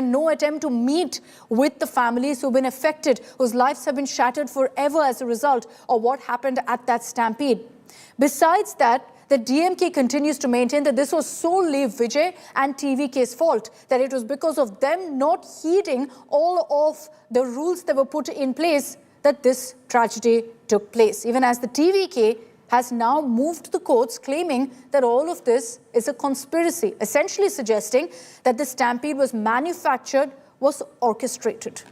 No attempt to meet with the families who've been affected, whose lives have been shattered forever as a result of what happened at that stampede. Besides that, the DMK continues to maintain that this was solely Vijay and TVK's fault, that it was because of them not heeding all of the rules that were put in place that this tragedy took place. Even as the TVK has now moved to the courts claiming that all of this is a conspiracy, essentially suggesting that the stampede was manufactured, was orchestrated.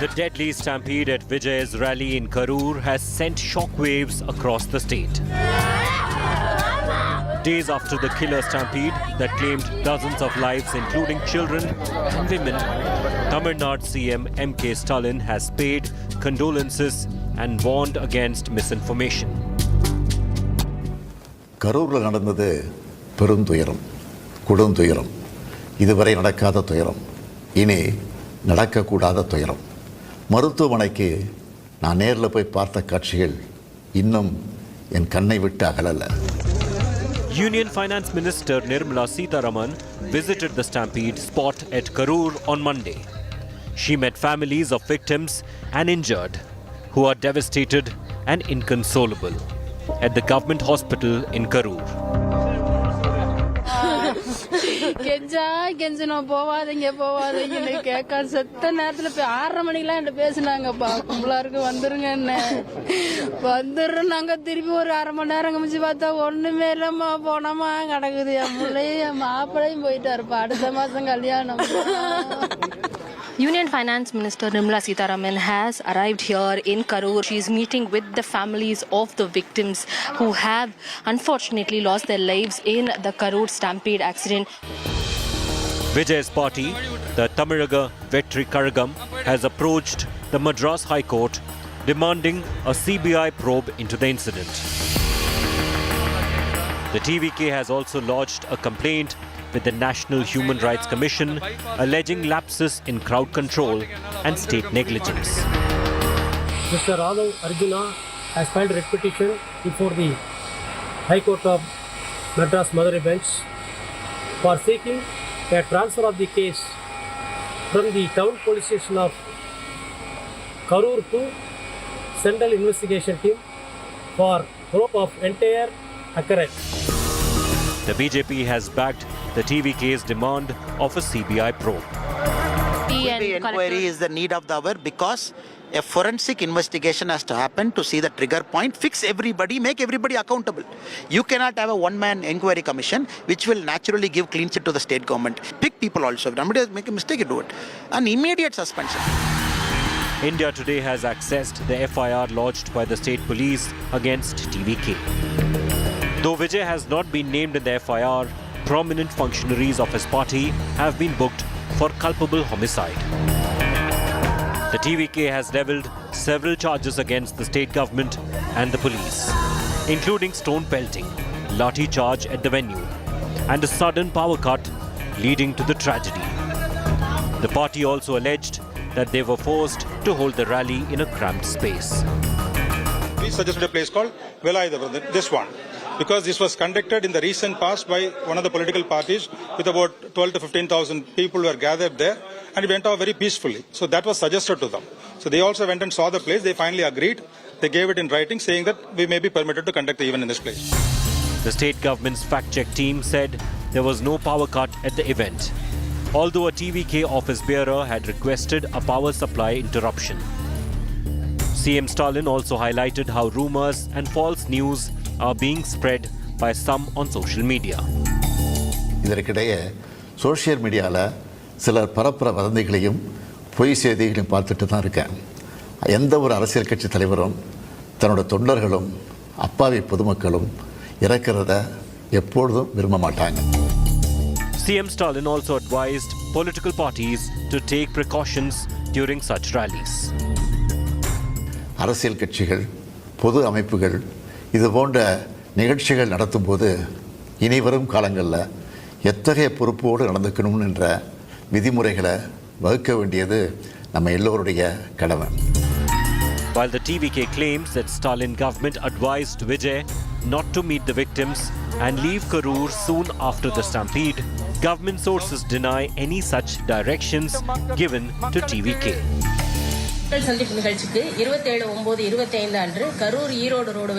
The deadly stampede at Vijay's rally in Karur has sent shockwaves across the state. Days after the killer stampede that claimed dozens of lives, including children and women, Tamil Nadu CM M.K. Stalin has paid condolences and warned against misinformation. கரூர்ல நடந்தது பெருந்துயரம், கொடுந்துயரம், இதுவரை நடக்காத துயரம், இனி நடக்கக்கூடாத துயரம். மருத்துவமனைக்கு நான் நேரில் போய் பார்த்த காட்சிகள் இன்னும் என் கண்ணை விட்டு அகலல. Union Finance Minister Nirmal Kumar visited the stampede spot at Karur on Monday. She met families of victims and injured who are devastated and inconsolable at the government hospital in Karur. கெஞ்சனா போவாதீங்கன்னு கேட்க செத்த நேரத்துல போய் 6:30 மணிக்கெல்லாம் என்கிட்ட பேசினாங்கப்பா. கும்பலாருக்கு வந்துருங்க என்ன வந்துடுறோம். நாங்க திருப்பி ஒரு 1/2 மணி நேரம் கமிச்சு பார்த்தா ஒண்ணுமே இல்லம்மா. போனோமா கிடக்குது. என் பிள்ளையும் என் மாப்பிள்ளையும் போயிட்டாருப்பா. அடுத்த மாசம் கல்யாணம். Union Finance Minister Nirmala Kumar has arrived here in Karur. She is meeting with the families of the victims who have unfortunately lost their lives in the Karur stampede accident. Vijay's party, the Tamizhaga Vetri Karagam, has approached the Madras High Court demanding a CBI probe into the incident. The TVK has also lodged a complaint with the National Human Rights Commission alleging lapses in crowd control and state negligence. Mr. Raghav Arjuna has filed a petition before the High Court of Madras Madurai bench for seeking a transfer of the case from the town police station of Karur to Central Investigation Team for probe of entire occurrence. The BJP has backed the TVK's demand of a CBI probe. The inquiry is the need of the hour because a forensic investigation has to happen to see the trigger point, fix everybody, make everybody accountable. You cannot have a one-man inquiry commission which will naturally give clean sheet to the state government. Pick people also. If somebody make a mistake, you do it. An immediate suspension. India Today has accessed the FIR lodged by the state police against TVK. Though Vijay has not been named in the FIR, prominent functionaries of his party have been booked for culpable homicide. The TVK has levelled several charges against the state government and the police, including stone pelting, lathi charge at the venue, and a sudden power cut leading to the tragedy. The party also alleged that they were forced to hold the rally in a cramped space. We suggested a place called Velayadabad, this one, because this was conducted in the recent past by one of the political parties with about 12 to 15,000 people who were gathered there, and it went off very peacefully. So that was suggested to them. So they also went and saw the place. They finally agreed. They gave it in writing saying that we may be permitted to conduct the event in this place. The state government's fact-check team said there was no power cut at the event, although a TVK office bearer had requested a power supply interruption. CM Stalin also highlighted how rumors and false news are being spread by some on social media. இதற்கிடையே social மீடியாவில் சிலர் பரப்புற வதந்திகளையும் பொய் செய்திகளையும் பார்த்துட்டு தான் இருக்கேன். எந்த ஒரு அரசியல் கட்சி தலைவரும் தன்னோட தொண்டர்களும் அப்பாவி பொதுமக்களும் இறக்கிறத எப்பொழுதும் விரும்ப மாட்டாங்க. CM Stalin also advised political parties to take precautions during such rallies. அரசியல் கட்சிகள், பொது அமைப்புகள் இது போன்ற நிகழ்ச்சிகள் நடத்தும்போது இனி வரும் காலங்களில் எத்தகைய பொறுப்போடு நடந்துக்கணும் என்ற விதிமுறைகளை வகுக்க வேண்டியது நம்ம எல்லோருடைய கடமை. While the TVK claims that Stalin government advised Vijay not to meet the victims and leave Karur soon after the stampede, government sources deny any such directions given to TVK. சந்திப்பு நிகழ்ச்சிக்கு 27/9/25 அன்று கரூர் ஈரோடு ரோடு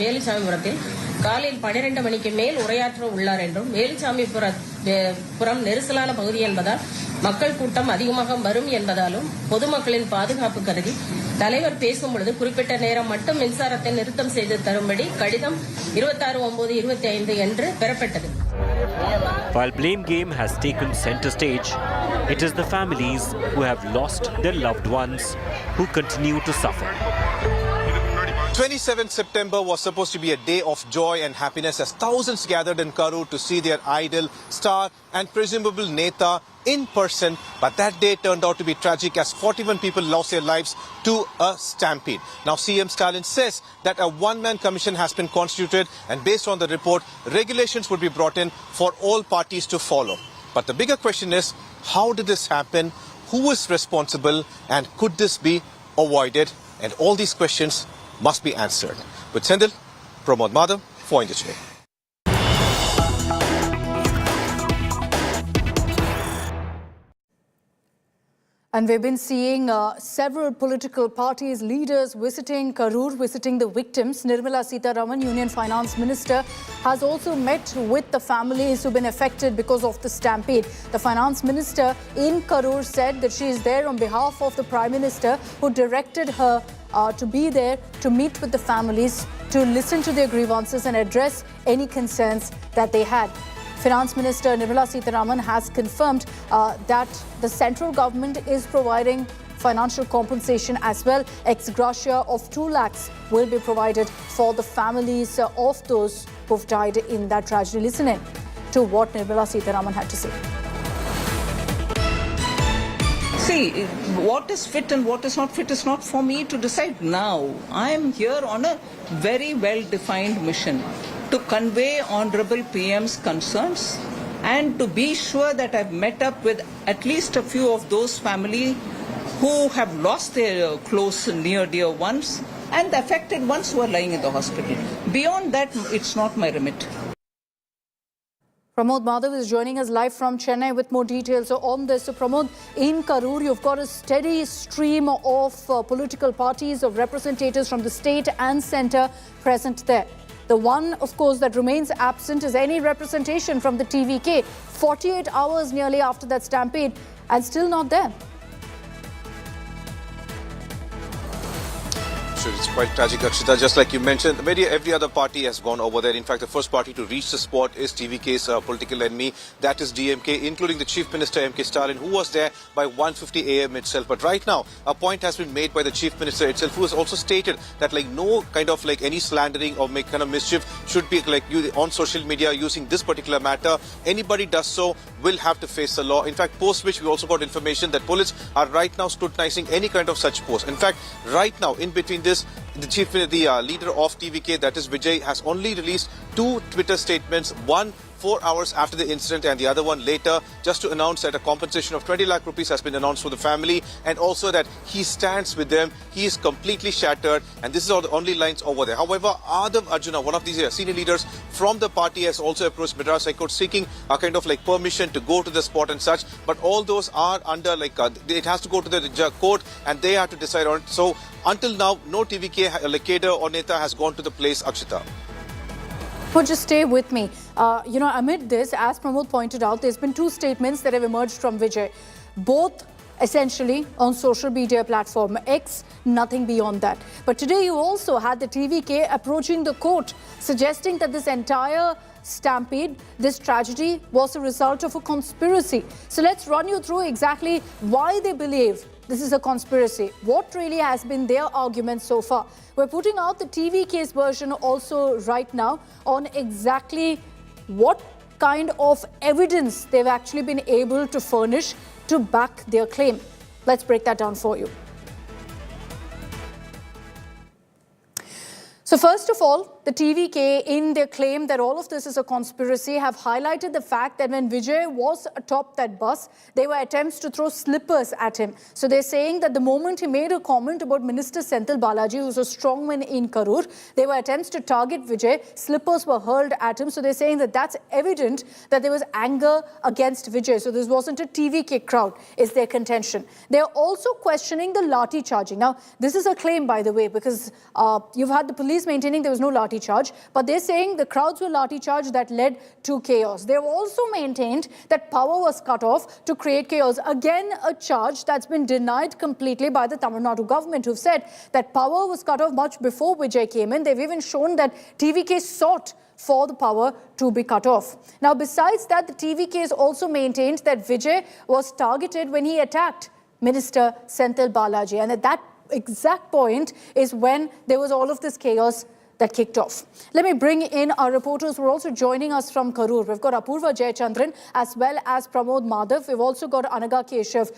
வேலுசாமிபுரத்தில் காலையில் 12 மணிக்கு மேல் உரையாற்ற உள்ளார் என்றும் வேலுசாமிபுரம் நெரிசலான பகுதி என்பதால் மக்கள் கூட்டம் அதிகமாக வரும் என்பதாலும் பொதுமக்களின் பாதுகாப்பு கருதி தலைவர் பேசும் பொழுது குறிப்பிட்ட நேரம் மட்டும் மின்சாரத்தை நிறுத்தம் செய்து தரும்படி கடிதம் 26/9/25 என்று பெறப்பட்டது. While blame game has taken center stage, it is the families who have lost their loved ones who continue to suffer. 27th September was supposed to be a day of joy and happiness as thousands gathered in Karur to see their idol, star and presumable Neta in person. But that day turned out to be tragic as 41 people lost their lives to a stampede. Now CM Stalin says that a one-man commission has been constituted and based on the report, regulations would be brought in for all parties to follow. But the bigger question is, how did this happen? Who is responsible? And could this be avoided? And all these questions must be answered. With Sendil, Pramod Madhav for India Today. And we've been seeing several political parties, leaders visiting Karur, visiting the victims. Nirmala Sitharaman, Union Finance Minister, has also met with the families who've been affected because of the stampede. The Finance Minister in Karur said that she is there on behalf of the Prime Minister, who directed her to be there to meet with the families, to listen to their grievances and address any concerns that they had. Finance Minister Nirmala Sitharaman has confirmed that the central government is providing financial compensation as well. Ex gratia of 2 lakhs will be provided for the families of those who've died in that tragedy. Listen in to what Nirmala Sitharaman had to say. See, what is fit and what is not fit is not for me to decide now. I am here on a very well-defined mission to convey Honorable PM's concerns and to be sure that I've met up with at least a few of those families who have lost their close and near dear ones and the affected ones who are lying in the hospital. Beyond that, it's not my remit. Pramod Madhav is joining us live from Chennai with more details on this. So Pramod, in Karur, you've got a steady stream of political parties, of representatives from the state and centre present there. The one, of course, that remains absent is any representation from the TVK. 48 hours nearly after that stampede and still not there. So it's quite tragic, Akshita. Just like you mentioned, every other party has gone over there. In fact, the first party to reach the spot is TVK's political enemy. That is DMK, including the Chief Minister M.K. Stalin, who was there by 1:50 a.m. itself. But right now, a point has been made by the Chief Minister itself, who has also stated that no kind of any slandering or kind of mischief should be on social media using this particular matter. Anybody does so will have to face the law. In fact, post which we also got information that police are right now scrutinizing any kind of such post. In fact, right now, in between this, the leader of TVK, that is Vijay, has only released 2 Twitter statements, one 4 hours after the incident and the other one later, just to announce that a compensation of 20 lakh rupees has been announced for the family, and also that he stands with them. He is completely shattered, and this is all the only lines over there. However, Adam Arjuna, one of these senior leaders from the party, has also approached Madras High Court seeking a kind of permission to go to the spot and such, but all those are under it has to go to the court and they have to decide on it. So until now, no TVK cadre or Neta has gone to the place, Akshita. But just stay with me. Amid this, as Pramod pointed out, there's been 2 statements that have emerged from Vijay. Both essentially on social media platform X, nothing beyond that. But today you also had the TVK approaching the court, suggesting that this entire stampede, this tragedy, was a result of a conspiracy. So let's run you through exactly why they believe this is a conspiracy. What really has been their argument so far? We're putting out the TVK's version also right now on exactly what kind of evidence they've actually been able to furnish to back their claim. Let's break that down for you. So first of all, the TVK, in their claim that all of this is a conspiracy, have highlighted the fact that when Vijay was atop that bus, there were attempts to throw slippers at him. So they're saying that the moment he made a comment about Minister Senthil Balaji, who's a strongman in Karur, there were attempts to target Vijay. Slippers were hurled at him. So they're saying that that's evident that there was anger against Vijay. So this wasn't a TVK crowd, is their contention. They're also questioning the lathi charging. Now, this is a claim, by the way, because you've had the police maintaining there was no lathi charge, but they're saying the crowds were lathi charged that led to chaos. They've also maintained that power was cut off to create chaos. Again, a charge that's been denied completely by the Tamil Nadu government, who've said that power was cut off much before Vijay came in. They've even shown that TVK sought for the power to be cut off. Now, besides that, the TVK has also maintained that Vijay was targeted when he attacked Minister Senthil Balaji, and at that exact point is when there was all of this chaos that kicked off. Let me bring in our reporters who are also joining us from Karur. We've got Apurva Jayachandran as well as Pramod Madhav. We've also got Anaga Keshav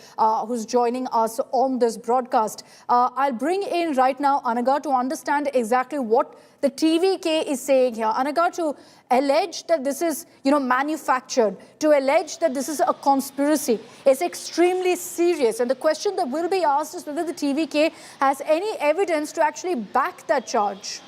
who's joining us on this broadcast. I'll bring in right now Anaga to understand exactly what the TVK is saying here. Anaga, to allege that this is, manufactured, to allege that this is a conspiracy is extremely serious. And the question that will be asked is whether the TVK has any evidence to actually back that charge.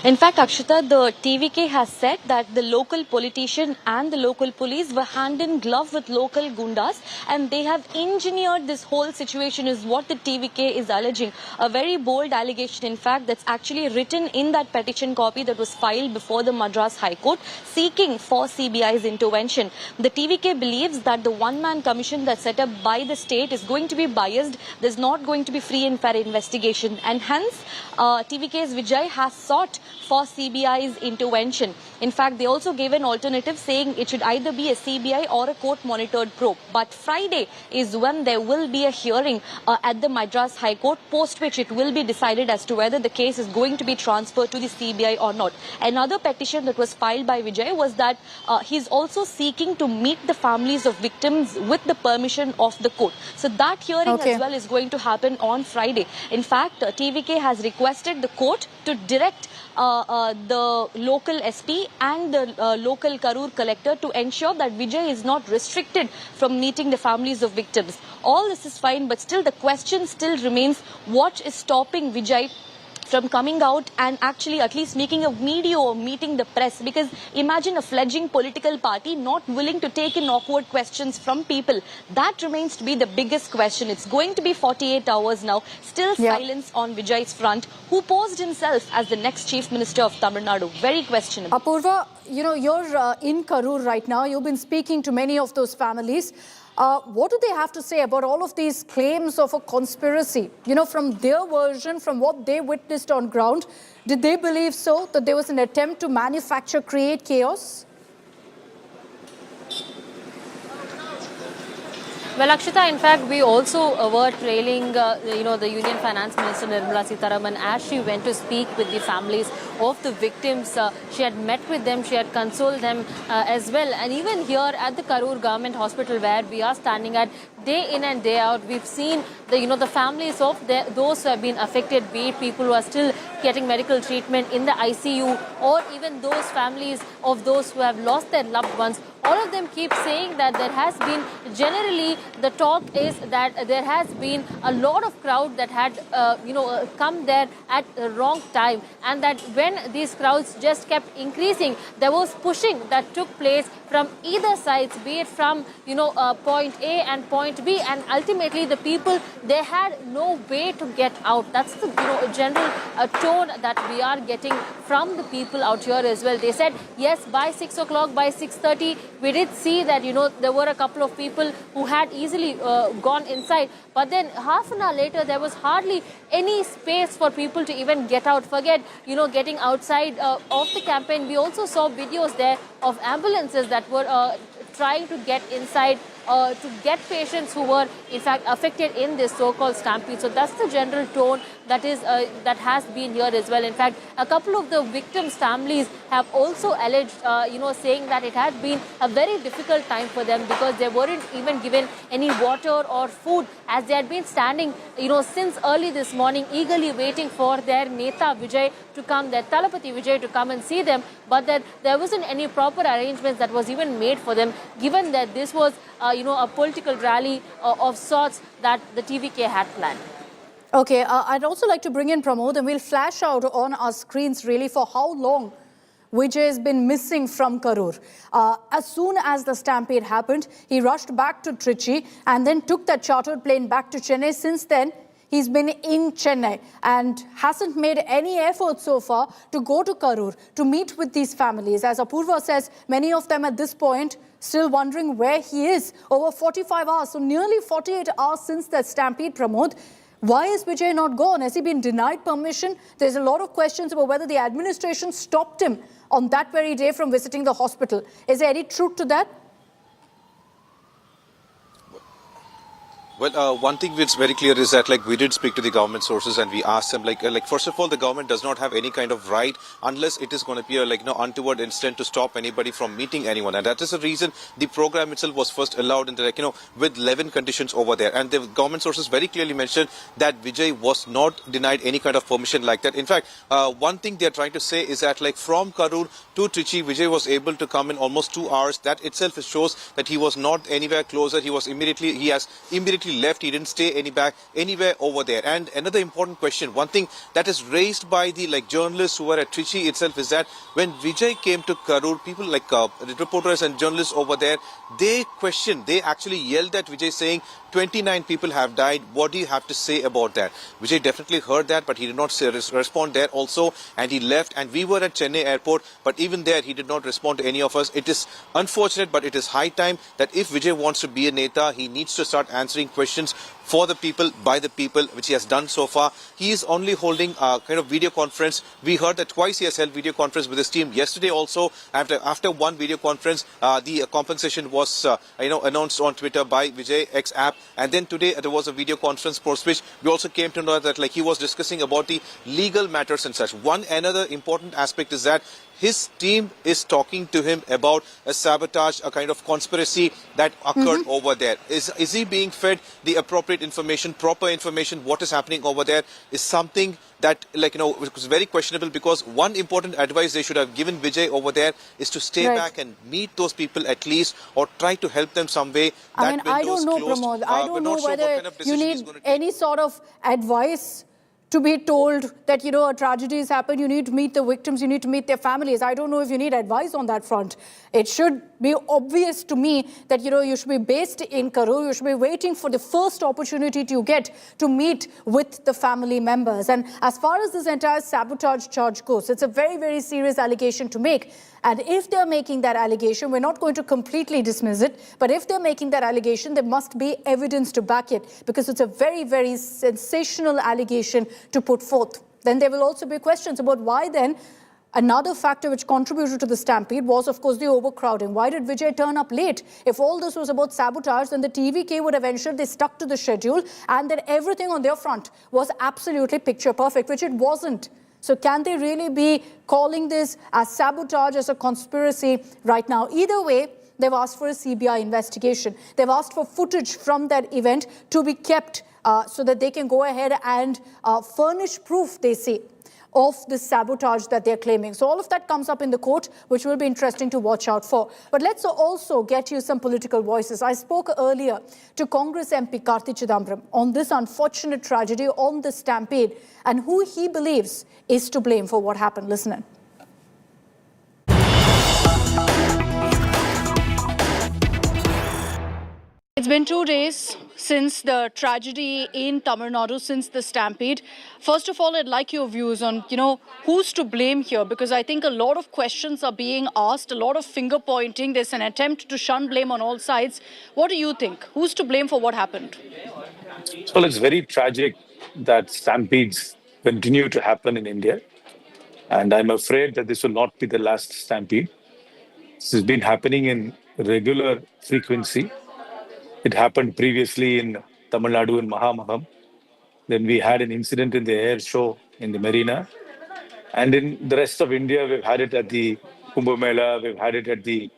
In fact, Akshita, the TVK has said that the local politician and the local police were hand in glove with local gundas, and they have engineered this whole situation, is what the TVK is alleging. A very bold allegation, in fact, that's actually written in that petition copy that was filed before the Madras High Court, seeking for CBI's intervention. The TVK believes that the one-man commission that's set up by the state is going to be biased. There's not going to be free and fair investigation, and hence TVK's Vijay has sought for CBI's intervention. In fact, they also gave an alternative saying it should either be a CBI or a court-monitored probe. But Friday is when there will be a hearing at the Madras High Court, post which it will be decided as to whether the case is going to be transferred to the CBI or not. Another petition that was filed by Vijay was that he's also seeking to meet the families of victims with the permission of the court. So that hearing as well is going to happen on Friday. In fact, TVK has requested the court to direct the local SP and the local Karur collector to ensure that Vijay is not restricted from meeting the families of victims. All this is fine, but still the question still remains, what is stopping Vijay from coming out and actually at least making a video or meeting the press? Because imagine a fledgling political party not willing to take in awkward questions from people. That remains to be the biggest question. It's going to be 48 hours now. Still silence on Vijay's front, who posed himself as the next Chief Minister of Tamil Nadu. Very questionable. Apurva, you're in Karur right now. You've been speaking to many of those families. What do they have to say about all of these claims of a conspiracy? From their version, from what they witnessed on ground, did they believe so, that there was an attempt to manufacture, create chaos? Well, Akshita, in fact, we also were trailing, the Union Finance Minister Nirmal Kumar as she went to speak with the families of the victims. She had met with them, she had consoled them as well. And even here at the Karur Government Hospital, where we are standing at, day in and day out, we've seen the families of those who have been affected, be it people who are still getting medical treatment in the ICU, or even those families of those who have lost their loved ones. All of them keep saying that there has been, generally the talk is that there has been a lot of crowd that had come there at the wrong time, and that when these crowds just kept increasing, there was pushing that took place from either sides, be it from point A and point B, and ultimately the people, they had no way to get out. That's the general tone that we are getting from the people out here as well. They said yes, by 6 o'clock, by 6:30, we did see that there were a couple of people who had easily gone inside, but then half an hour later there was hardly any space for people to even get out. Forget getting outside of the campaign. We also saw videos there of ambulances that were trying to get inside to get patients who were in fact affected in this so-called stampede. So that's the general tone that has been here as well. In fact, a couple of the victims' families have also alleged, saying that it had been a very difficult time for them because they weren't even given any water or food as they had been standing, since early this morning, eagerly waiting for their Neta Vijay to come, their Talapati Vijay to come and see them, but that there wasn't any proper arrangements that was even made for them, given that this was, a political rally of sorts that the TVK had planned. Okay, I'd also like to bring in Pramod, and we'll flash out on our screens really for how long Vijay has been missing from Karur. As soon as the stampede happened, he rushed back to Trichy and then took that chartered plane back to Chennai. Since then, he's been in Chennai and hasn't made any effort so far to go to Karur to meet with these families. As Apurva says, many of them at this point still wondering where he is. Over 45 hours, so nearly 48 hours since that stampede, Pramod. Why is Vijay not gone? Has he been denied permission? There's a lot of questions about whether the administration stopped him on that very day from visiting the hospital. Is there any truth to that? Well, one thing which is very clear is that we did speak to the government sources and we asked them first of all, the government does not have any kind of right unless it is going to be a untoward incident to stop anybody from meeting anyone, and that is the reason the program itself was first allowed in the with 11 conditions over there, and the government sources very clearly mentioned that Vijay was not denied any kind of permission like that. In fact, one thing they are trying to say is that from Karur to Trichy, Vijay was able to come in almost 2 hours. That itself shows that he was not anywhere closer. He has immediately left. He didn't stay anywhere over there. And another important question, one thing that is raised by the journalists who were at Trichy itself is that when Vijay came to Karur, people reporters and journalists over there, they actually yelled at Vijay saying 29 people have died. What do you have to say about that? Vijay definitely heard that, but he did not respond there also, and he left. And we were at Chennai airport, but even there he did not respond to any of us. It is unfortunate, but it is high time that if Vijay wants to be a Neta, he needs to start answering questions for the people, by the people, which he has done so far. He is only holding a kind of video conference. We heard that twice he has held video conference with his team. Yesterday also, after one video conference, the compensation was announced on Twitter by Vijay X app. And then today there was a video conference post which we also came to know that he was discussing about the legal matters and such. Another important aspect is that his team is talking to him about a sabotage, a kind of conspiracy that occurred over there. Is he being fed the appropriate information, proper information? What is happening over there is something that was very questionable, because one important advice they should have given Vijay over there is to stay back and meet those people at least, or try to help them some way. I don't know, Pramod. I don't know whether you need any sort of advice to be told that, a tragedy has happened, you need to meet the victims, you need to meet their families. I don't know if you need advice on that front. It should be obvious to me that, you should be based in Karur, you should be waiting for the first opportunity you get to meet with the family members. And as far as this entire sabotage charge goes, it's a very, very serious allegation to make. And if they're making that allegation, we're not going to completely dismiss it, but if they're making that allegation, there must be evidence to back it, because it's a very, very sensational allegation to put forth. Then there will also be questions about why then another factor which contributed to the stampede was, of course, the overcrowding. Why did Vijay turn up late? If all this was about sabotage, then the TVK would have ensured they stuck to the schedule and that everything on their front was absolutely picture perfect, which it wasn't. So can they really be calling this as sabotage, as a conspiracy right now? Either way, they've asked for a CBI investigation. They've asked for footage from that event to be kept so that they can go ahead and furnish proof, they say, of the sabotage that they're claiming. So all of that comes up in the court, which will be interesting to watch out for. But let's also get you some political voices. I spoke earlier to Congress MP Karthi Chidambaram on this unfortunate tragedy, on the stampede, and who he believes is to blame for what happened. Listen in. It's been 2 days since the tragedy in Tamil Nadu, since the stampede. First of all, I'd like your views on, who's to blame here, because I think a lot of questions are being asked, a lot of finger pointing. There's an attempt to shun blame on all sides. What do you think? Who's to blame for what happened? Well, it's very tragic that stampedes continue to happen in India. And I'm afraid that this will not be the last stampede. This has been happening in regular frequency. It happened previously in Tamil Nadu in Mahamaham. Then we had an incident in the air show in the marina. And in the rest of India, we've had it at the Kumbh Mela, we've had it at the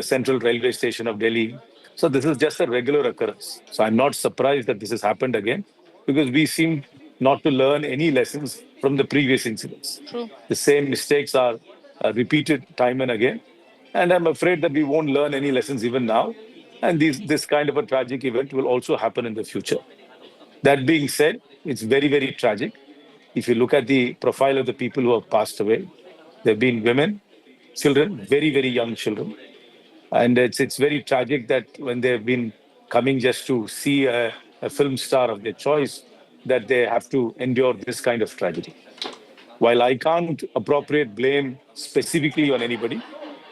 Central Railway Station of Delhi. So this is just a regular occurrence. So I'm not surprised that this has happened again, because we seem not to learn any lessons from the previous incidents. True. The same mistakes are repeated time and again. And I'm afraid that we won't learn any lessons even now. And this kind of a tragic event will also happen in the future. That being said, it's very, very tragic. If you look at the profile of the people who have passed away, there have been women, children, very, very young children. And it's very tragic that when they've been coming just to see a film star of their choice, that they have to endure this kind of tragedy. While I can't appropriate blame specifically on anybody,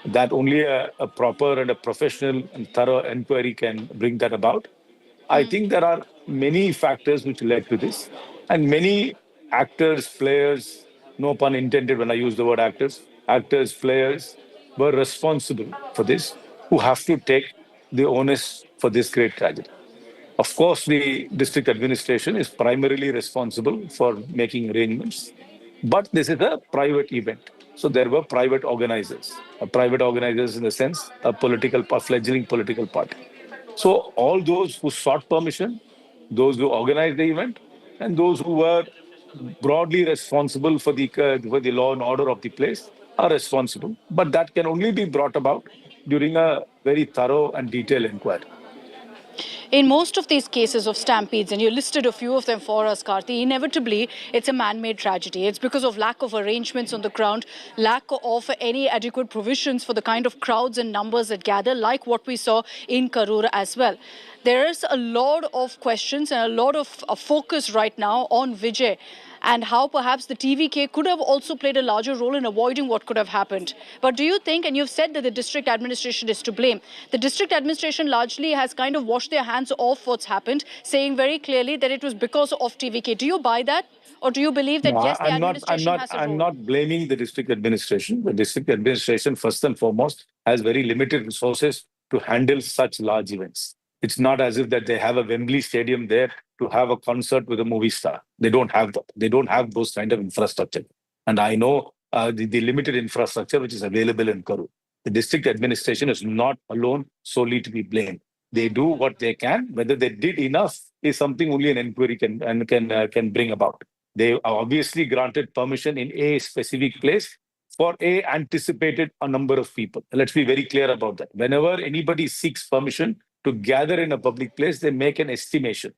that only a proper and a professional and thorough inquiry can bring that about. I think there are many factors which led to this, and many actors, players, no pun intended when I use the word actors, players were responsible for this, who have to take the onus for this great tragedy. Of course, the district administration is primarily responsible for making arrangements, but this is a private event. So there were private organizers in the sense a fledgling political party. So all those who sought permission, those who organized the event, and those who were broadly responsible for the law and order of the place are responsible. But that can only be brought about during a very thorough and detailed inquiry. In most of these cases of stampedes, and you listed a few of them for us, Karthi, inevitably it's a man-made tragedy. It's because of lack of arrangements on the ground, lack of any adequate provisions for the kind of crowds and numbers that gather, like what we saw in Karur as well. There is a lot of questions and a lot of focus right now on Vijay and how perhaps the TVK could have also played a larger role in avoiding what could have happened. But do you think, and you've said that the district administration is to blame, the district administration largely has kind of washed their hands off what's happened, saying very clearly that it was because of TVK. Do you buy that? Or do you believe that, yes, the administration has a role? I'm not blaming the district administration. The district administration, first and foremost, has very limited resources to handle such large events. It's not as if that they have a Wembley Stadium there to have a concert with a movie star. They don't have that. They don't have those kind of infrastructure. And I know the limited infrastructure which is available in Karur. The district administration is not alone solely to be blamed. They do what they can. Whether they did enough is something only an inquiry can bring about. They obviously granted permission in a specific place for a anticipated a number of people. Let's be very clear about that. Whenever anybody seeks permission to gather in a public place, they make an estimation.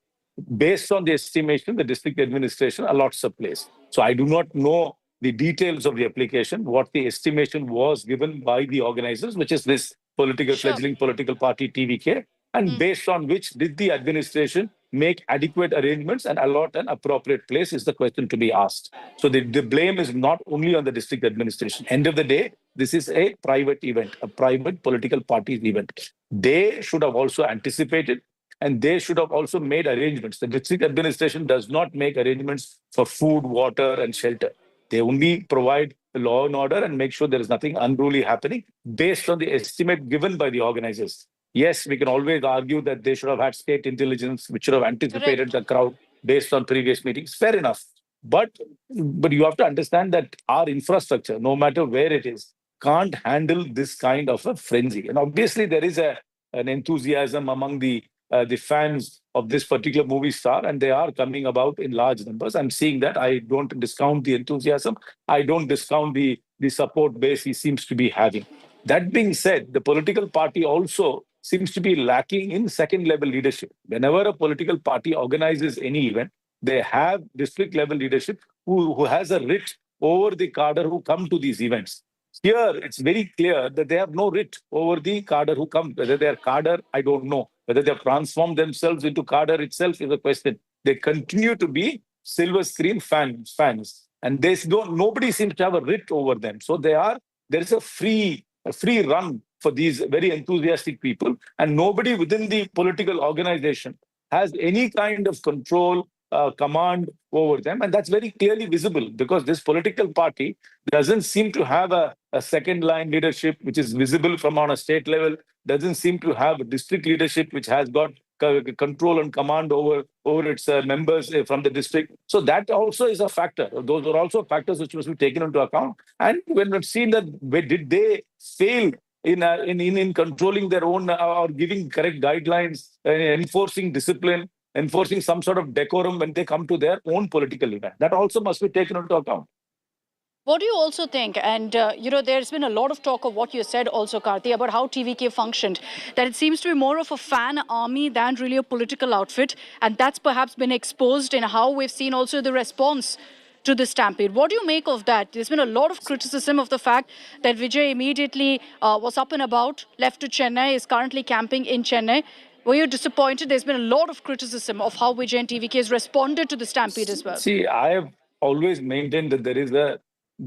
Based on the estimation, the district administration allots a place. So I do not know the details of the application, what the estimation was given by the organizers, which is this fledgling political party TVK, and based on which did the administration make adequate arrangements and allot an appropriate place is the question to be asked. So the blame is not only on the district administration. End of the day, this is a private event, a private political party's event. They should have also anticipated and they should have also made arrangements. The district administration does not make arrangements for food, water, and shelter. They only provide the law and order and make sure there is nothing unruly happening based on the estimate given by the organizers. Yes, we can always argue that they should have had state intelligence, which should have anticipated the crowd based on previous meetings. Fair enough. But you have to understand that our infrastructure, no matter where it is, can't handle this kind of a frenzy. And obviously, there is an enthusiasm among the fans of this particular movie star, and they are coming about in large numbers. I'm seeing that. I don't discount the enthusiasm. I don't discount the support base he seems to be having. That being said, the political party also seems to be lacking in second-level leadership. Whenever a political party organizes any event, they have district-level leadership who has a writ over the cadre who come to these events. Here, it's very clear that they have no writ over the cadre who come. Whether they are cadre, I don't know. Whether they have transformed themselves into cadre itself is a question. They continue to be silver screen fans. And nobody seems to have a writ over them. So there is a free run for these very enthusiastic people, and nobody within the political organization has any kind of control, command over them. And that's very clearly visible because this political party doesn't seem to have a second line leadership, which is visible from on a state level, doesn't seem to have a district leadership, which has got control and command over its members from the district. So that also is a factor. Those are also factors which must be taken into account. And when we've seen that, did they fail in controlling their own or giving correct guidelines, enforcing discipline, enforcing some sort of decorum when they come to their own political event? That also must be taken into account. What do you also think? And, there's been a lot of talk of what you said also, Karthi, about how TVK functioned, that it seems to be more of a fan army than really a political outfit. And that's perhaps been exposed in how we've seen also the response to the stampede. What do you make of that? There's been a lot of criticism of the fact that Vijay immediately was up and about, left to Chennai, is currently camping in Chennai. Were you disappointed? There's been a lot of criticism of how Vijay and TVK has responded to the stampede as well. See, I have always maintained that there is a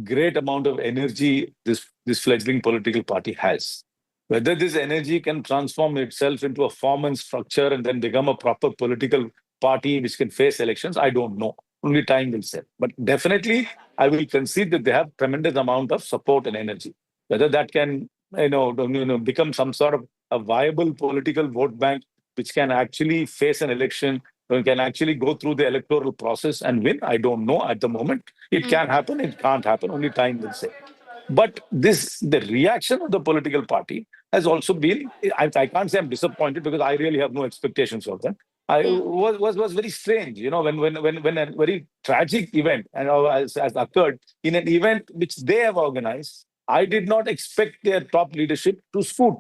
great amount of energy this fledgling political party has. Whether this energy can transform itself into a form and structure and then become a proper political party which can face elections, I don't know. Only time will say. But definitely, I will concede that they have tremendous amount of support and energy. Whether that can, become some sort of a viable political vote bank which can actually face an election, can actually go through the electoral process and win, I don't know at the moment. It can happen, it can't happen, only time will say. But the reaction of the political party has also been, I can't say I'm disappointed because I really have no expectations of them. Was very strange, when a very tragic event has occurred in an event which they have organized. I did not expect their top leadership to scoot.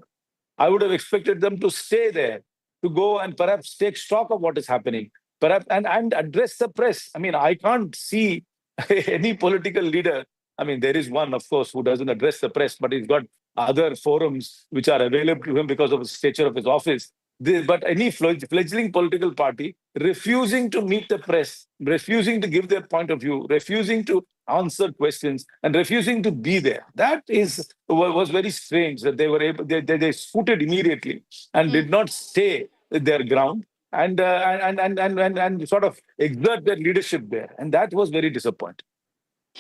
I would have expected them to stay there, to go and perhaps take stock of what is happening, perhaps and address the press. I mean, I can't see any political leader. I mean, there is one, of course, who doesn't address the press, but he's got other forums which are available to him because of the stature of his office. But any fledgling political party refusing to meet the press, refusing to give their point of view, refusing to answer questions, and refusing to be there. That was very strange that they were able. They scooted immediately and did not stay their ground and sort of exert their leadership there, and that was very disappointing.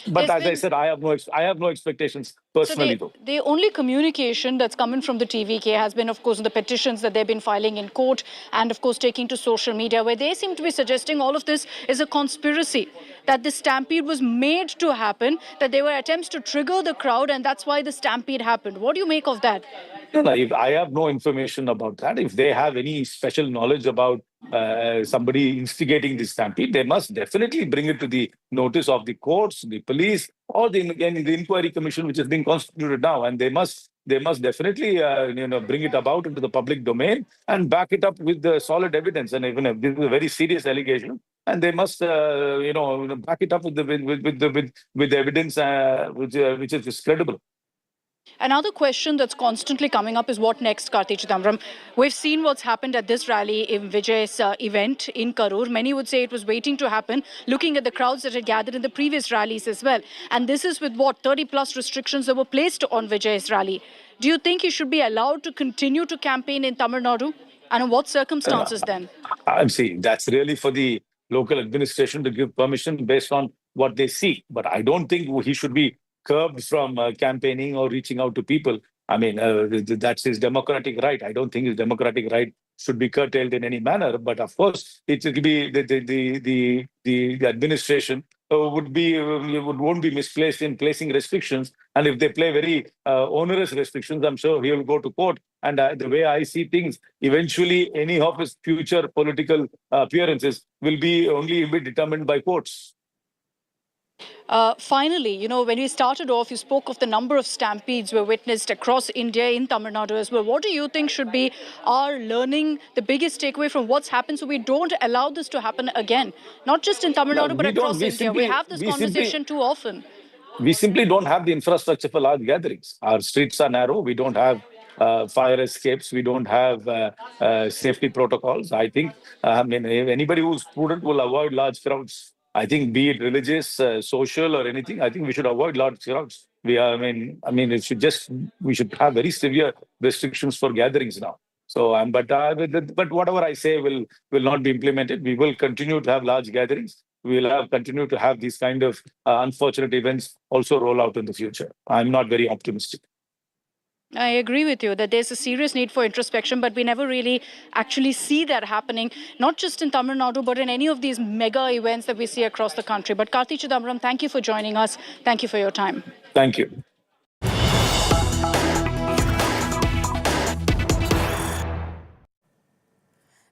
But as I said, I have no expectations personally. So the only communication that's coming from the TVK has been, of course, the petitions that they've been filing in court and, of course, taking to social media, where they seem to be suggesting all of this is a conspiracy, that the stampede was made to happen, that there were attempts to trigger the crowd, and that's why the stampede happened. What do you make of that? I have no information about that. If they have any special knowledge about somebody instigating this stampede, they must definitely bring it to the notice of the courts, the police, or the inquiry commission, which is being constituted now. And they must definitely bring it about into the public domain and back it up with the solid evidence. And even if this is a very serious allegation, and they must back it up with the evidence which is credible. Another question that's constantly coming up is what next, Karthi Chidambaram? We've seen what's happened at this rally in Vijay's event in Karur. Many would say it was waiting to happen, looking at the crowds that had gathered in the previous rallies as well. And this is with 30+ restrictions that were placed on Vijay's rally. Do you think he should be allowed to continue to campaign in Tamil Nadu? And in what circumstances then? I'm saying that's really for the local administration to give permission based on what they see. But I don't think he should be curbed from campaigning or reaching out to people. I mean, that's his democratic right. I don't think his democratic right should be curtailed in any manner. But of course, it will be the administration won't be misplaced in placing restrictions. And if they play very onerous restrictions, I'm sure he will go to court. And the way I see things, eventually any of his future political appearances will be only determined by courts. Finally, when we started off, you spoke of the number of stampedes were witnessed across India, in Tamil Nadu as well. What do you think should be our learning, the biggest takeaway from what's happened, so we don't allow this to happen again? Not just in Tamil Nadu, but across India. We have this conversation too often. We simply don't have the infrastructure for large gatherings. Our streets are narrow. We don't have fire escapes. We don't have safety protocols. I think, anybody who's prudent will avoid large crowds. I think, be it religious, social, or anything, I think we should avoid large crowds. We should have very severe restrictions for gatherings now. So, but whatever I say will not be implemented. We will continue to have large gatherings. We will continue to have these kind of unfortunate events also roll out in the future. I'm not very optimistic. I agree with you that there's a serious need for introspection, but we never really actually see that happening, not just in Tamil Nadu, but in any of these mega events that we see across the country. But Karthi Chidambaram, thank you for joining us. Thank you for your time. Thank you.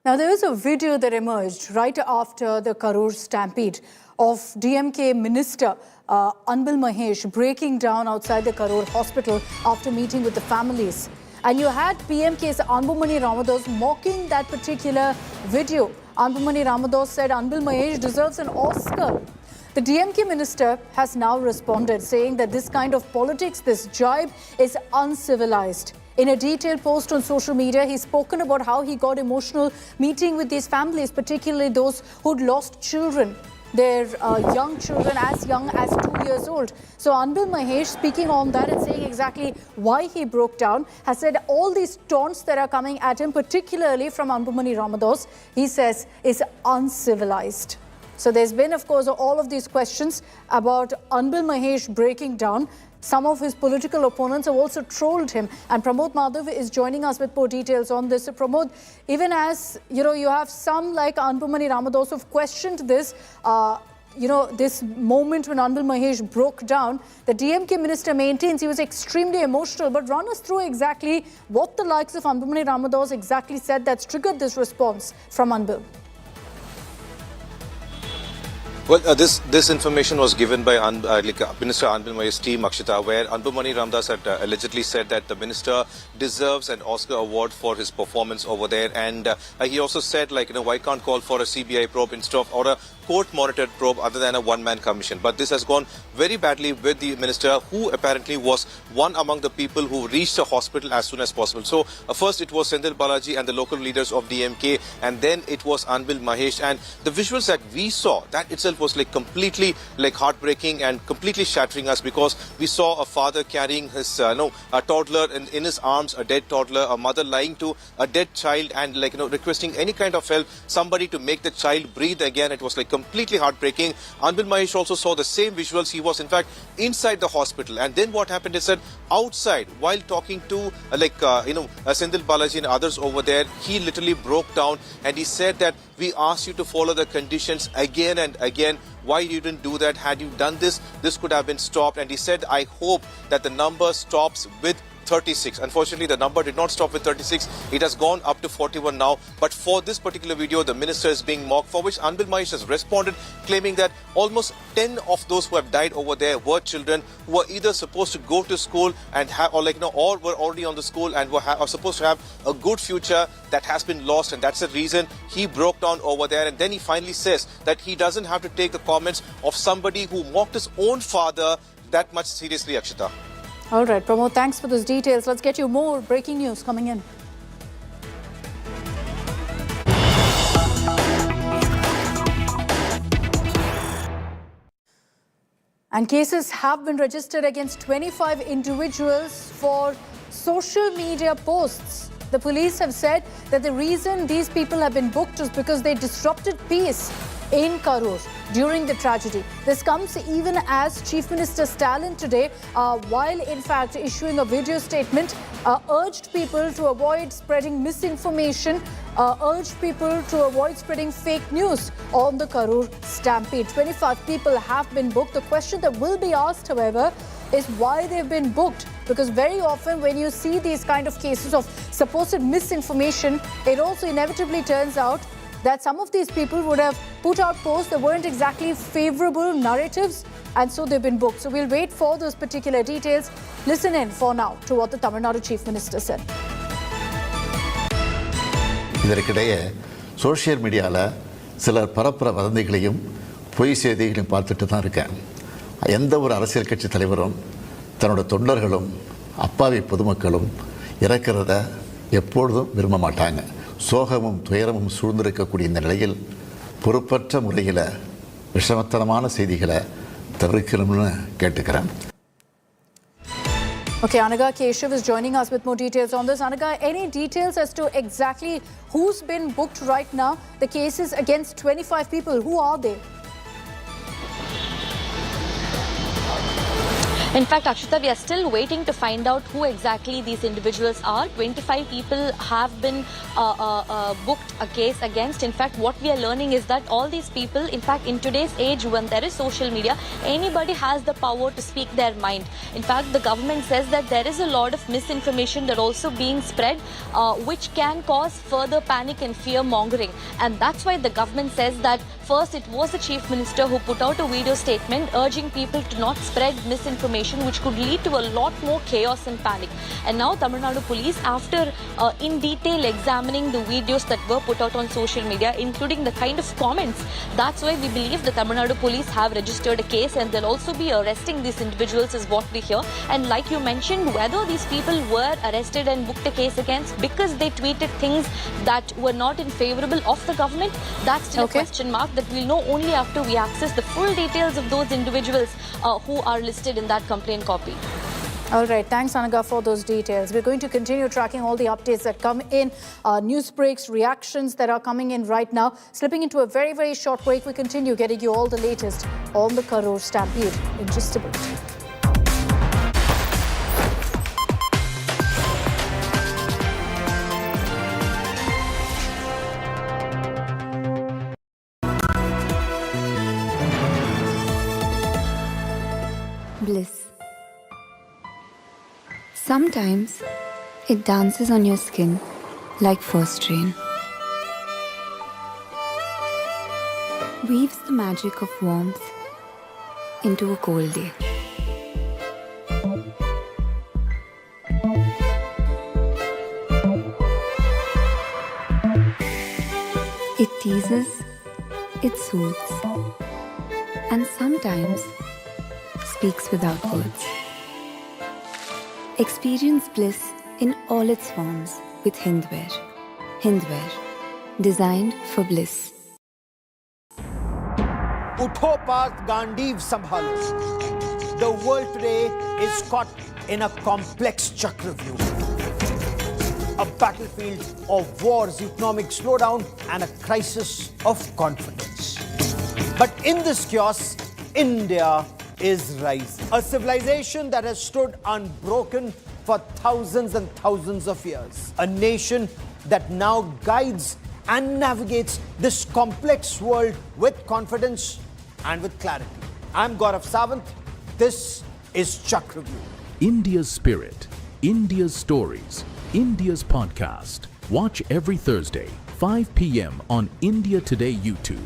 Now, there is a video that emerged right after the Karur stampede of DMK Minister Anbil Mahesh breaking down outside the Karur hospital after meeting with the families. And you had PMK's Anbumani Ramados mocking that particular video. Anbumani Ramados said Anbil Mahesh deserves an Oscar. The DMK minister has now responded, saying that this kind of politics, this jibe, is uncivilized. In a detailed post on social media, he's spoken about how he got emotional meeting with these families, particularly those who'd lost children, their young children as young as 2 years old. So Anbil Mahesh, speaking on that and saying exactly why he broke down, has said all these taunts that are coming at him, particularly from Anbumani Ramados, he says is uncivilized. So there's been, of course, all of these questions about Anbil Mahesh breaking down. Some of his political opponents have also trolled him. And Pramod Madhav is joining us with more details on this. So Pramod, even as, you have some like Anbumani Ramados who've questioned this, this moment when Anbil Mahesh broke down, the DMK minister maintains he was extremely emotional. But run us through exactly what the likes of Anbumani Ramados exactly said that's triggered this response from Anbil. Well, this information was given by Minister Anbil Mahesh's team, Akshita, where Anbumani Ramados had allegedly said that the minister deserves an Oscar award for his performance over there, and he also said, why can't call for a CBI probe instead of or a court-monitored probe other than a one-man commission. But this has gone very badly with the minister, who apparently was one among the people who reached the hospital as soon as possible. So first it was Sendil Balaji and the local leaders of DMK, and then it was Anbil Mahesh, and the visuals that we saw, that itself was completely heartbreaking and completely shattering us, because we saw a father carrying his a toddler in his arms, a dead toddler, a mother lying to a dead child, and requesting any kind of help, somebody to make the child breathe again. It was completely heartbreaking. Anbil Mahesh also saw the same visuals. He was in fact inside the hospital, and then what happened is that outside, while talking to Sendil Balaji and others over there, he literally broke down and he said that we asked you to follow the conditions again and again. Why you didn't do that? Had you done this, this could have been stopped. And he said, I hope that the number stops with 36. Unfortunately, the number did not stop with 36. It has gone up to 41 now. But for this particular video, the minister is being mocked, for which Anbil Mahesh has responded, claiming that almost 10 of those who have died over there were children who were either supposed to go to school and have, or were already on the school and are supposed to have a good future that has been lost. And that's the reason he broke down over there. And then he finally says that he doesn't have to take the comments of somebody who mocked his own father that much seriously, Akshita. All right, Pramod, thanks for those details. Let's get you more breaking news coming in. And cases have been registered against 25 individuals for social media posts. The police have said that the reason these people have been booked is because they disrupted peace in Karur during the tragedy. This comes even as Chief Minister Stalin today, while in fact issuing a video statement, urged people to avoid spreading misinformation, urged people to avoid spreading fake news on the Karur stampede. 25 people have been booked. The question that will be asked, however, is why they've been booked. Because very often when you see these kind of cases of supposed misinformation, it also inevitably turns out that some of these people would have put out posts that weren't exactly favorable narratives, and so they've been booked. So we'll wait for those particular details. Listen in for now to what the Tamil Nadu Chief Minister said. இதற்கிடையே social மீடியாவில் சிலர் பரப்புற வதந்திகளையும் பொய் செய்திகளையும் பார்த்துட்டு தான் இருக்கேன். எந்த ஒரு அரசியல் கட்சி தலைவரும் தன்னோட தொண்டர்களும் அப்பாவி பொதுமக்களும் இறக்கிறத எப்பொழுதும் விரும்ப மாட்டாங்க. சோகமும் துயரமும் சூழ்ந்திருக்கக்கூடிய இந்த நிலையில் பொறுப்பற்ற முறையில் விஷமத்தனமான செய்திகளை தவிர்க்கணும்னு கேட்டுக்கிறேன். Okay, Anaga Keshav is joining us with more details on this. Anaga, any details as to exactly who's been booked right now? The cases against 25 people, who are they? In fact, Akshita, we are still waiting to find out who exactly these individuals are. 25 people have been booked a case against. In fact, what we are learning is that all these people, in fact, in today's age when there is social media, anybody has the power to speak their mind. In fact, the government says that there is a lot of misinformation that also being spread, which can cause further panic and fear mongering. And that's why the government says that first it was the Chief Minister who put out a video statement urging people to not spread misinformation, which could lead to a lot more chaos and panic. And now Tamil Nadu police, after in detail examining the videos that were put out on social media, including the kind of comments, that's why we believe the Tamil Nadu police have registered a case and they'll also be arresting these individuals is what we hear. And like you mentioned, whether these people were arrested and booked a case against because they tweeted things that were not in favorable of the government, that's still a question mark that we'll know only after we access the full details of those individuals who are listed in that complaint copy. All right, thanks Anaga for those details. We're going to continue tracking all the updates that come in, news breaks, reactions that are coming in right now. Slipping into a very, very short break, we continue getting you all the latest on the Karur Stampede in just a bit. Bliss. Sometimes it dances on your skin like first rain. Weaves the magic of warmth into a cold day. It teases, it soothes, and sometimes speaks without words. Experience bliss in all its forms with Hindware. Hindware, designed for bliss. Utho Path Gandiv Sambhalo. The world today is caught in a complex chakravyuh. A battlefield of wars, economic slowdown, and a crisis of confidence. But in this chaos, India is rising. A civilization that has stood unbroken for thousands and thousands of years. A nation that now guides and navigates this complex world with confidence and with clarity. I'm Gaurav Sawant. This is Chakravyuh. India's spirit, India's stories, India's podcast. Watch every Thursday, 5 p.m. on India Today YouTube.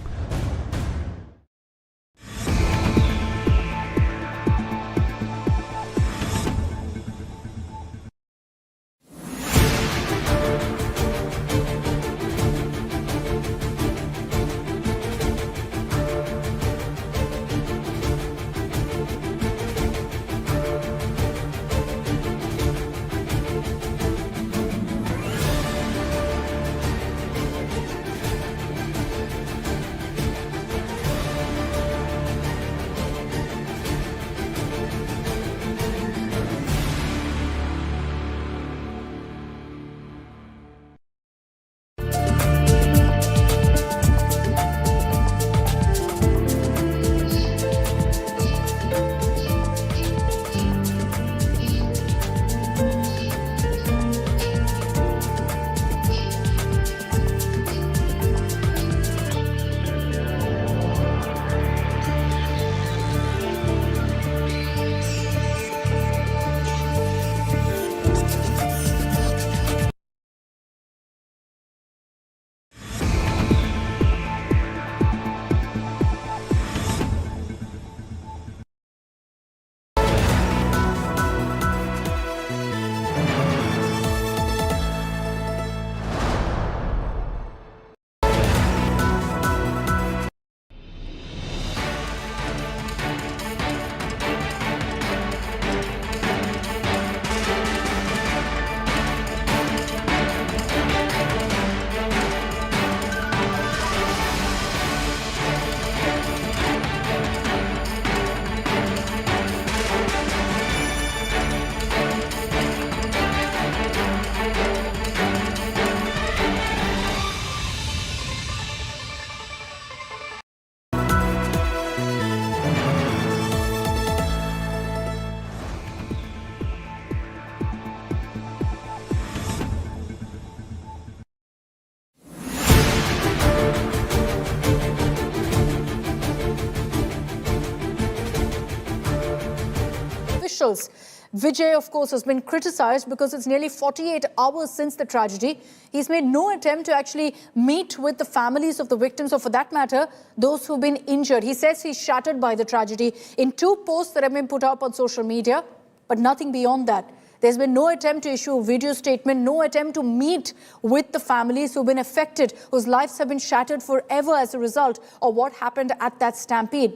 officials. Vijay, of course, has been criticized because it's nearly 48 hours since the tragedy. He's made no attempt to actually meet with the families of the victims, or for that matter, those who've been injured. He says he's shattered by the tragedy in 2 posts that have been put up on social media, but nothing beyond that. There's been no attempt to issue a video statement, no attempt to meet with the families who've been affected, whose lives have been shattered forever as a result of what happened at that stampede.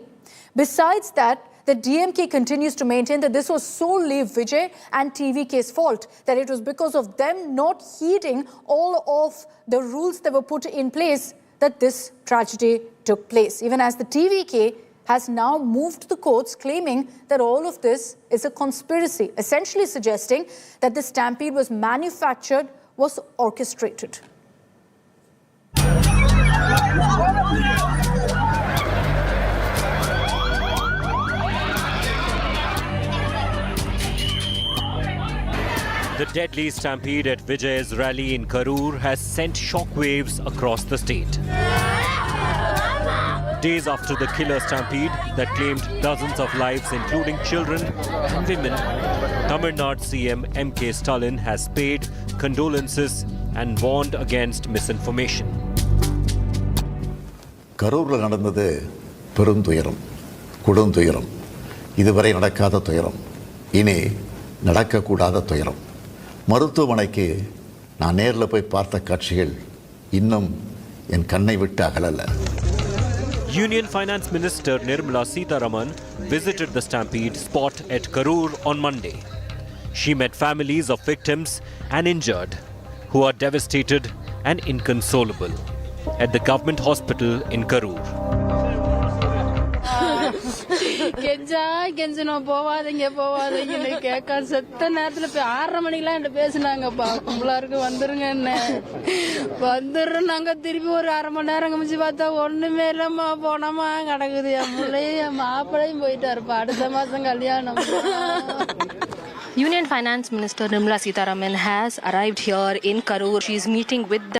Besides that, the DMK continues to maintain that this was solely Vijay and TVK's fault, that it was because of them not heeding all of the rules that were put in place that this tragedy took place. Even as the TVK has now moved to the courts claiming that all of this is a conspiracy, essentially suggesting that the stampede was manufactured, was orchestrated. The deadly stampede at Vijay's rally in Karur has sent shockwaves across the state. Days after the killer stampede that claimed dozens of lives, including children and women, Tamil Nadu CM M.K. Stalin has paid condolences and warned against misinformation. கரூரில் நடந்தது பெருந்துயரம், கொடுந்துயரம், இதுவரை நடக்காத துயரம், இனி நடக்கக்கூடாத துயரம். மருத்துவமனைக்கு நான் நேரில் போய் பார்த்த காட்சிகள் இன்னும் என் கண்ணை விட்டு அகலல. Union Finance Minister Nirmal Kumar visited the stampede spot at Karur on Monday. She met families of victims and injured who are devastated and inconsolable at the government hospital in Karur. கெஞ்சணும் போவாதீங்கன்னு கேட்க செத்த நேரத்துல போய் 6:30 மணிக்கெல்லாம் என்கிட்ட பேசினாங்கப்பா. கும்பலாருக்கு வந்துருங்க, என்ன வந்துடுறோம் நாங்க. திருப்பி ஒரு 1/2 மணி நேரம் கமிச்சு பார்த்தா ஒண்ணுமே இல்லம்மா, போனோமா கிடக்குது. என் பிள்ளையும் என் மாப்பிள்ளையும் போயிட்டாருப்பா. அடுத்த மாசம் கல்யாணம். Union Finance Minister Nirmala Sitharaman has arrived here in Karur. She is meeting with the